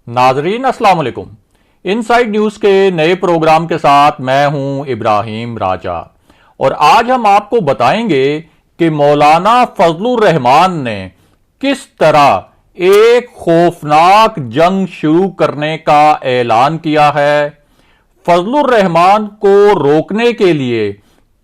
नाजरीन अस्सलाम वालेकुम। इनसाइड न्यूज के नए प्रोग्राम के साथ मैं हूं इब्राहिम राजा और आज हम आपको बताएंगे कि मौलाना फजलुर रहमान ने किस तरह एक खौफनाक जंग शुरू करने का ऐलान किया है, फजलुर रहमान को रोकने के लिए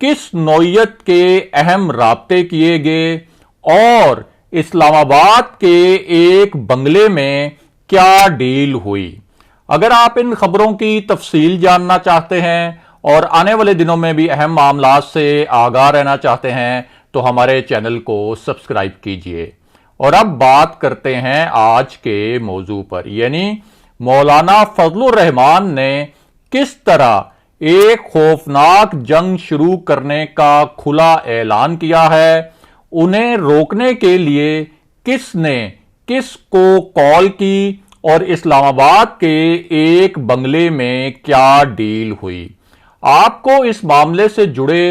किस नौयत के अहम राब्ते किए गए और इस्लामाबाद के एक बंगले में क्या डील हुई। अगर आप इन खबरों की तफसील जानना चाहते हैं और आने वाले दिनों में भी अहम मामलात से आगाह रहना चाहते हैं तो हमारे चैनल को सब्सक्राइब कीजिए। और अब बात करते हैं आज के मौजू पर, यानी मौलाना फजलुर रहमान ने किस तरह एक खौफनाक जंग शुरू करने का खुला ऐलान किया है, उन्हें रोकने के लिए किसने किसको कॉल की और इस्लामाबाद के एक बंगले में क्या डील हुई। आपको इस मामले से जुड़े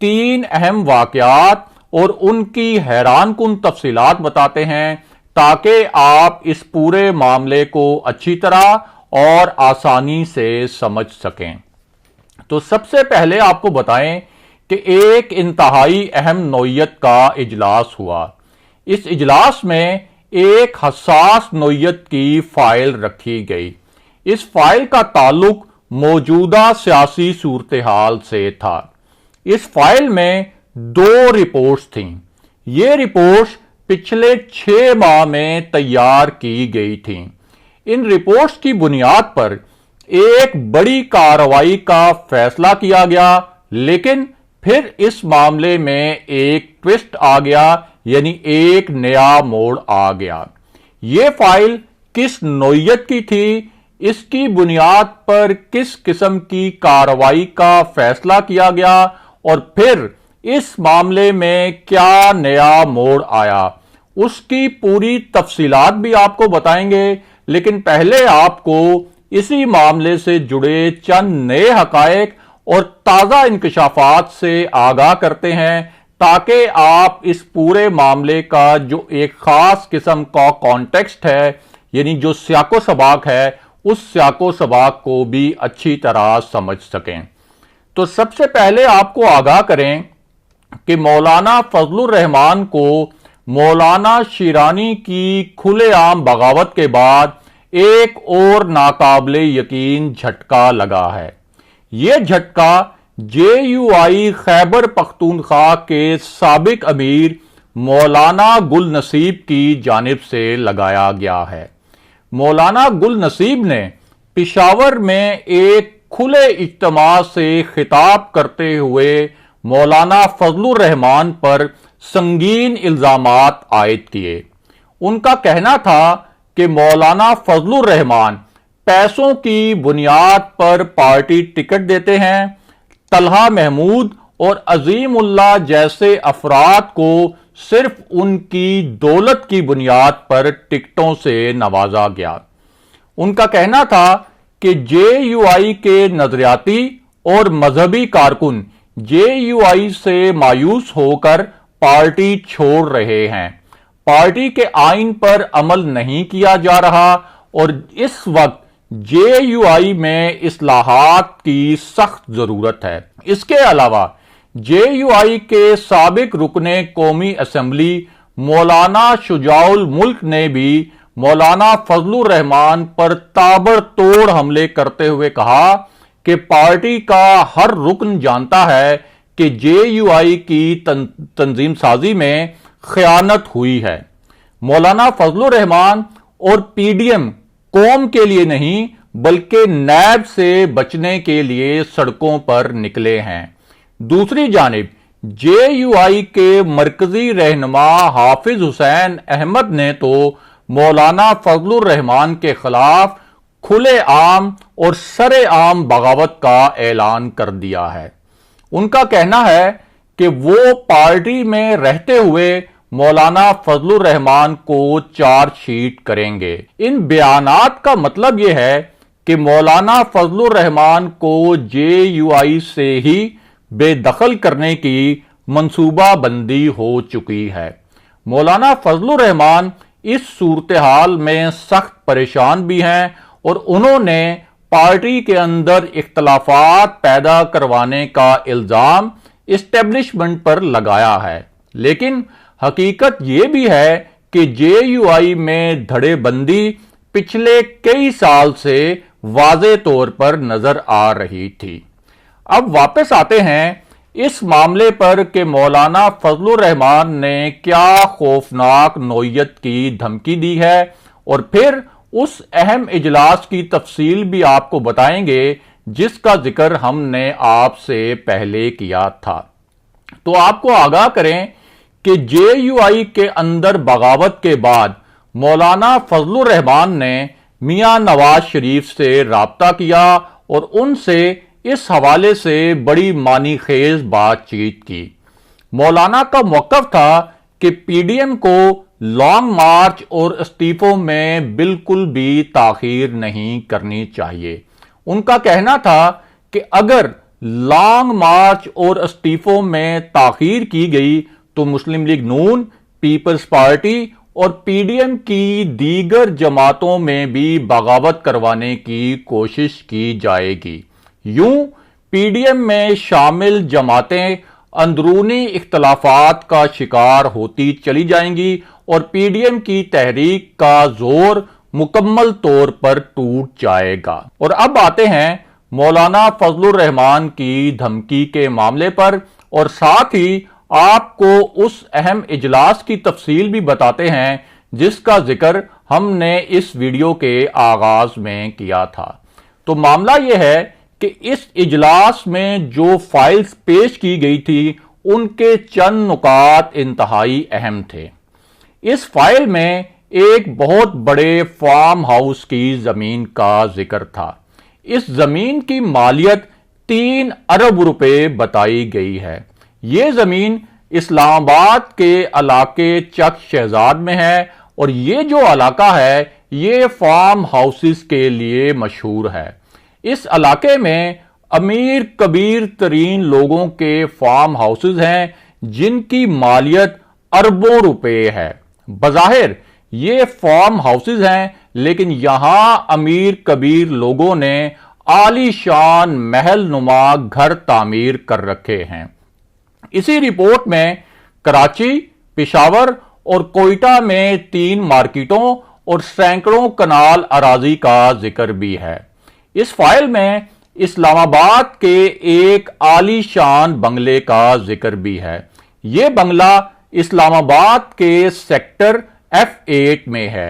3 अहम वाकयात और उनकी हैरानकुन तफसीलात बताते हैं ताकि आप इस पूरे मामले को अच्छी तरह और आसानी से समझ सकें। तो सबसे पहले आपको बताएं कि एक इंतहाई अहम नौयत का इजलास हुआ। इस इजलास में एक हसास नौयत की फाइल रखी गई। इस फाइल का ताल्लुक मौजूदा सियासी सूरत हाल से था। इस फाइल में 2 रिपोर्ट्स थीं। ये रिपोर्ट्स पिछले 6 माह में तैयार की गई थीं। इन रिपोर्ट्स की बुनियाद पर एक बड़ी कार्रवाई का फैसला किया गया, लेकिन फिर इस मामले में एक ट्विस्ट आ गया, यानी एक नया मोड़ आ गया। यह फाइल किस नौयत की थी, इसकी बुनियाद पर किस किस्म की कार्रवाई का फैसला किया गया और फिर इस मामले में क्या नया मोड़ आया, उसकी पूरी तफसीलात भी आपको बताएंगे। लेकिन पहले आपको इसी मामले से जुड़े चंद नए हकायक और ताजा इंकशाफात से आगाह करते हैं ताकि आप इस पूरे मामले का जो एक खास किस्म का कॉन्टेक्स्ट है, यानी जो सियाको सबाक है, उस सियाको सबाक को भी अच्छी तरह समझ सकें। तो सबसे पहले आपको आगाह करें कि मौलाना फजलुर रहमान को मौलाना शिरानी की खुलेआम बगावत के बाद एक और नाकाबिले यकीन झटका लगा है। यह झटका JUI खैबर पख्तूनख्वा के साबिक अमीर मौलाना गुल नसीब की जानिब से लगाया गया है। मौलाना गुल नसीब ने पिशावर में एक खुले इज्तिमा से खिताब करते हुए मौलाना फजलुर रहमान पर संगीन इल्जामात आयद किए। उनका कहना था कि मौलाना फजलुर रहमान पैसों की बुनियाद पर पार्टी टिकट देते हैं। तलहा महमूद और अजीमुल्लाह जैसे अफराद को सिर्फ उनकी दौलत की बुनियाद पर टिकटों से नवाजा गया। उनका कहना था कि JUI के नजरियाती और मजहबी कारकुन JUI से मायूस होकर पार्टी छोड़ रहे हैं। पार्टी के आइन पर अमल नहीं किया जा रहा और इस वक्त JUI में इस्लाहात की सख्त जरूरत है। इसके अलावा JUI के साबिक रुकने कौमी असेंबली मौलाना शुजाउल मुल्क ने भी मौलाना फजलुर रहमान पर ताबड़तोड़ हमले करते हुए कहा कि पार्टी का हर रुकन जानता है कि JUI की तंजीम साजी में खयानत हुई है। मौलाना फजलुर रहमान और PDM कौम के लिए नहीं बल्कि नैब से बचने के लिए सड़कों पर निकले हैं। दूसरी जानिब JUI के मरकजी रहनुमा हाफिज हुसैन अहमद ने तो मौलाना फजलुर रहमान के खिलाफ खुले आम और सरे आम बगावत का ऐलान कर दिया है। उनका कहना है कि वो पार्टी में रहते हुए मौलाना फजलुर रहमान को चार्जशीट करेंगे। इन बयानात का मतलब यह है कि मौलाना फजलुर रहमान को JUI से ही बेदखल करने की मंसूबा बंदी हो चुकी है। मौलाना फजलुर रहमान इस सूरत-ए-हाल में सख्त परेशान भी हैं और उन्होंने पार्टी के अंदर इख्तलाफात पैदा करवाने का इल्जाम इस्टेब्लिशमेंट पर लगाया है। लेकिन हकीकत यह भी है कि जेयूआई में धड़ेबंदी पिछले कई साल से वाज़े तौर पर नजर आ रही थी। अब वापस आते हैं इस मामले पर कि मौलाना फजलुर रहमान ने क्या खौफनाक नौयत की धमकी दी है, और फिर उस अहम इजलास की तफसील भी आपको बताएंगे जिसका जिक्र हमने आपसे पहले किया था। तो आपको आगाह करें कि जेयूआई के अंदर बगावत के बाद मौलाना फजलुर रहमान ने मियां नवाज शरीफ से राब्ता किया और उनसे इस हवाले से बड़ी मानीखेज बातचीत की। मौलाना का मौक़िफ़ था कि पीडीएम को लॉन्ग मार्च और इस्तीफों में बिल्कुल भी ताखीर नहीं करनी चाहिए। उनका कहना था कि अगर लॉन्ग मार्च और इस्तीफों में ताखीर की गई तो मुस्लिम लीग नून, पीपल्स पार्टी और पीडीएम की दीगर जमातों में भी बगावत करवाने की कोशिश की जाएगी। यूं पीडीएम में शामिल जमातें अंदरूनी इख्तलाफात का शिकार होती चली जाएंगी और पीडीएम की तहरीक का जोर मुकम्मल तौर पर टूट जाएगा। और अब आते हैं मौलाना फजलुर रहमान की धमकी के मामले पर, और साथ ही आपको उस अहम इजलास की तफसील भी बताते हैं जिसका जिक्र हमने इस वीडियो के आगाज में किया था। तो मामला यह है कि इस इजलास में जो फाइल्स पेश की गई थी उनके चंद नुकात इंतहाई अहम थे। इस फाइल में एक बहुत बड़े फार्म हाउस की जमीन का जिक्र था। इस जमीन की मालियत 3 अरब रुपए बताई गई है। ये जमीन इस्लामाबाद के इलाके चक शहजाद में है और ये जो इलाका है ये फार्म हाउसेस के लिए मशहूर है। इस इलाके में अमीर कबीर तरीन लोगों के फार्म हाउसेस हैं जिनकी मालियत अरबों रुपए है। बज़ाहिर ये फार्म हाउसेस हैं, लेकिन यहां अमीर कबीर लोगों ने आलीशान महल नुमा घर तामीर कर रखे हैं। इसी रिपोर्ट में कराची, पेशावर और कोयटा में 3 मार्केटों और सैकड़ों कनाल अराजी का जिक्र भी है। इस फाइल में इस्लामाबाद के एक आलीशान बंगले का जिक्र भी है। यह बंगला इस्लामाबाद के सेक्टर F8 में है।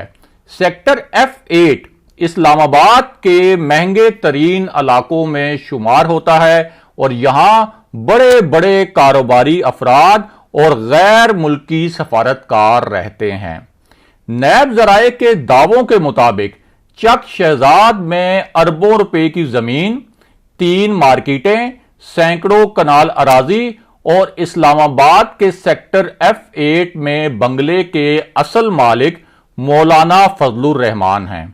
सेक्टर F8 इस्लामाबाद के महंगे तरीन इलाकों में शुमार होता है और यहां बड़े बड़े कारोबारी अफराद और गैर मुल्की सफारतकार रहते हैं। नैब जराए के दावों के मुताबिक चक शहजाद में अरबों रुपए की जमीन, 3 मार्केटें, सैकड़ों कनाल अराजी और इस्लामाबाद के सेक्टर F8 में बंगले के असल मालिक मौलाना फजलुर रहमान हैं।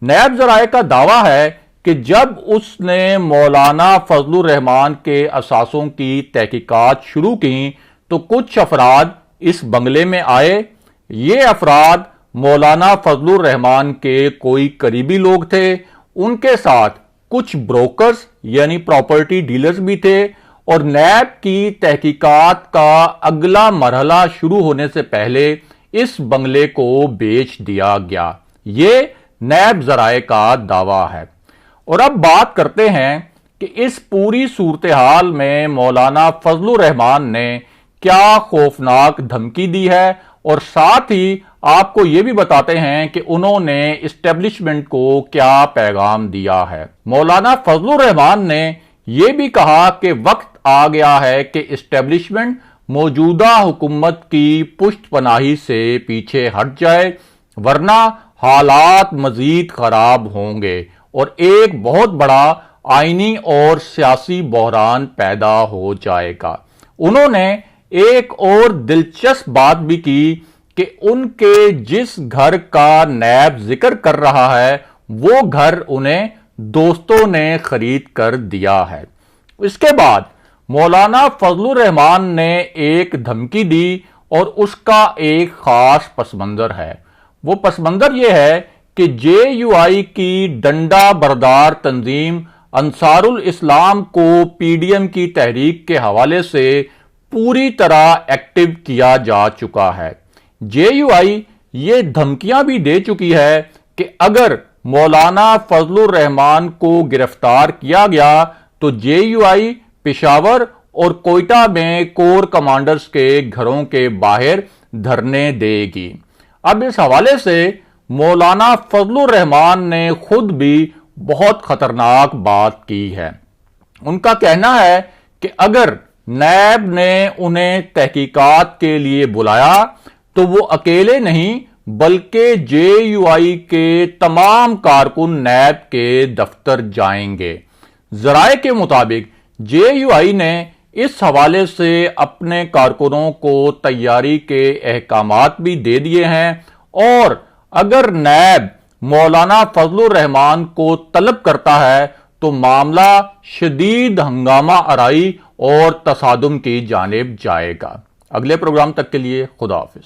नैब जराए का दावा है कि जब उसने मौलाना फजलुर रहमान के असासों की तहकीकात शुरू की तो कुछ अफराद इस बंगले में आए। ये अफराद मौलाना फजलुर रहमान के कोई करीबी लोग थे। उनके साथ कुछ ब्रोकर्स यानी प्रॉपर्टी डीलर्स भी थे और नैब की तहकीकात का अगला मरहला शुरू होने से पहले इस बंगले को बेच दिया गया। ये नैब जराए का दावा है। और अब बात करते हैं कि इस पूरी सूरत हाल में मौलाना फजलुर रहमान ने क्या खौफनाक धमकी दी है, और साथ ही आपको यह भी बताते हैं कि उन्होंने इस्टेब्लिशमेंट को क्या पैगाम दिया है। मौलाना फजलुर रहमान ने यह भी कहा कि वक्त आ गया है कि इस्टेब्लिशमेंट मौजूदा हुकूमत की पुष्ट पनाही से पीछे हट जाए, वरना हालात मजीद खराब होंगे और एक बहुत बड़ा आईनी और सियासी बहरान पैदा हो जाएगा। उन्होंने एक और दिलचस्प बात भी की कि उनके जिस घर का नैब जिक्र कर रहा है वो घर उन्हें दोस्तों ने खरीद कर दिया है। इसके बाद मौलाना फजलुर रहमान ने एक धमकी दी और उसका एक खास पस मंजर है। وہ پس منظر یہ ہے کہ جے یو آئی کی ڈنڈا بردار تنظیم انصار الاسلام کو پی ڈی ایم کی تحریک کے حوالے سے پوری طرح ایکٹیو کیا جا چکا ہے۔ جے یو آئی یہ دھمکیاں بھی دے چکی ہے کہ اگر مولانا فضل الرحمان کو گرفتار کیا گیا تو جے یو آئی پشاور اور کوئٹہ میں کور کمانڈرز کے گھروں کے باہر دھرنے دے گی۔ اب اس حوالے سے مولانا فضل الرحمان نے خود بھی بہت خطرناک بات کی ہے۔ ان کا کہنا ہے کہ اگر نیب نے انہیں تحقیقات کے لیے بلایا تو وہ اکیلے نہیں بلکہ جے یو آئی کے تمام کارکن نیب کے دفتر جائیں گے۔ ذرائع کے مطابق جے یو آئی نے اس حوالے سے اپنے کارکنوں کو تیاری کے احکامات بھی دے دیے ہیں، اور اگر نیب مولانا فضل الرحمان کو طلب کرتا ہے تو معاملہ شدید ہنگامہ آرائی اور تصادم کی جانب جائے گا۔ اگلے پروگرام تک کے لیے خدا حافظ۔